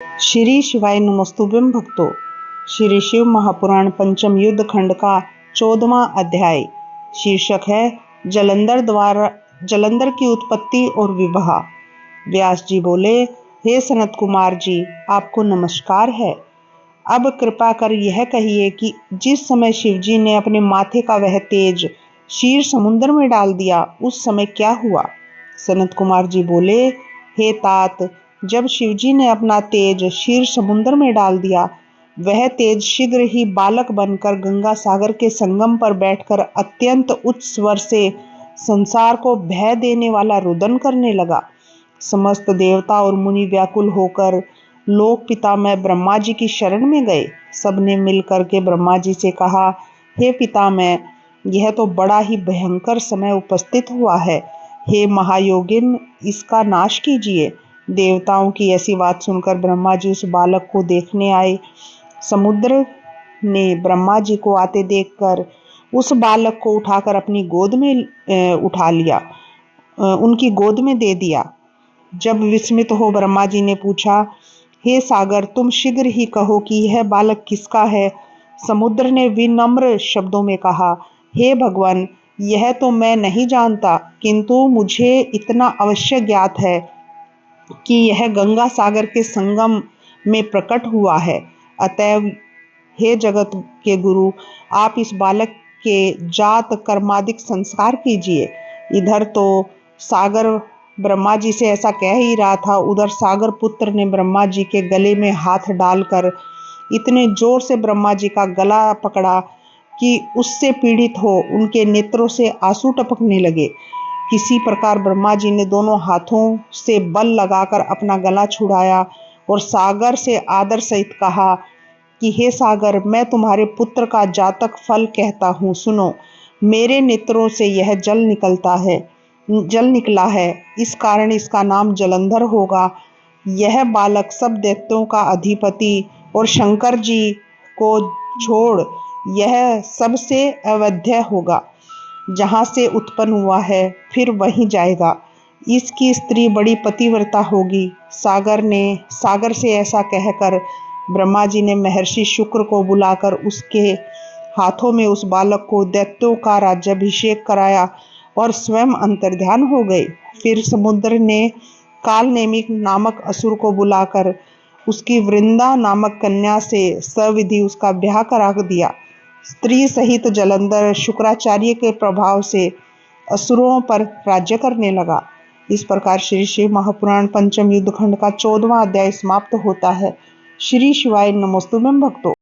श्री शिवाय नमस्तुभ्यं भक्तों। श्री शिव महापुराण पंचम युद्ध खंड का 14वां अध्याय। शीर्षक है जलंधर की उत्पत्ति और विवाह। व्यास जी बोले, हे सनत कुमार जी, आपको नमस्कार है। अब कृपा कर यह कहिए कि जिस समय शिवजी ने अपने माथे का वह तेज क्षीर समुद्र में डाल दिया, उस समय क्या हुआ। सनत कुमार जी बोले, हे तात, जब शिवजी ने अपना तेज क्षीर समुद्र में डाल दिया, वह तेज शीघ्र ही बालक बनकर गंगा सागर के संगम पर बैठकर अत्यंत उच्च स्वर से संसार को भय देने वाला रुदन करने लगा। समस्त देवता और मुनि व्याकुल होकर लोक पितामह ब्रह्मा जी की शरण में गए। सबने मिलकर के ब्रह्मा जी से कहा, हे पितामह, यह तो बड़ा ही भयंकर समय उपस्थित हुआ है। हे महायोगिन, इसका नाश कीजिए। देवताओं की ऐसी बात सुनकर ब्रह्मा जी उस बालक को देखने आए। समुद्र ने ब्रह्मा जी को आते देखकर उस बालक को उठाकर अपनी गोद में उठा लिया, उनकी गोद में दे दिया। जब विस्मित हो ब्रह्मा जी ने पूछा, हे सागर, तुम शीघ्र ही कहो कि यह बालक किसका है। समुद्र ने विनम्र शब्दों में कहा, हे भगवान, यह तो मैं नहीं जानता, किंतु मुझे इतना अवश्य ज्ञात है कि यह गंगा सागर के संगम में प्रकट हुआ है। अतएव हे जगत के गुरु, आप इस बालक के जात कर्मादिक संस्कार कीजिए। इधर तो सागर ब्रह्मा जी से ऐसा कह ही रहा था, उधर सागर पुत्र ने ब्रह्मा जी के गले में हाथ डालकर इतने जोर से ब्रह्मा जी का गला पकड़ा कि उससे पीड़ित हो उनके नेत्रों से आंसू टपकने लगे। किसी प्रकार ब्रह्मा जी ने दोनों हाथों से बल लगाकर अपना गला छुड़ाया और सागर से आदर सहित कहा कि हे सागर, मैं तुम्हारे पुत्र का जातक फल कहता हूँ, सुनो। मेरे नेत्रों से यह जल निकला है, इस कारण इसका नाम जलंधर होगा। यह बालक सब दैत्यों का अधिपति और शंकर जी को छोड़ यह सबसे अवध्य होगा। जहाँ से उत्पन्न हुआ है फिर वहीं जाएगा। इसकी स्त्री बड़ी पतिव्रता होगी। सागर से ऐसा कहकर ब्रह्मा जी ने महर्षि शुक्र को बुलाकर उसके हाथों में उस बालक को दैत्यों का राज्याभिषेक कराया और स्वयं अंतर्ध्यान हो गए। फिर समुद्र ने कालनेमिक नामक असुर को बुलाकर उसकी वृंदा नामक कन्या से सविधि उसका ब्याह करा दिया। स्त्री सहित जलंधर शुक्राचार्य के प्रभाव से असुरों पर राज्य करने लगा। इस प्रकार श्री शिव महापुराण पंचम युद्ध खंड का 14वां अध्याय समाप्त होता है। श्री शिवाय नमस्तुभ्यं भक्तों।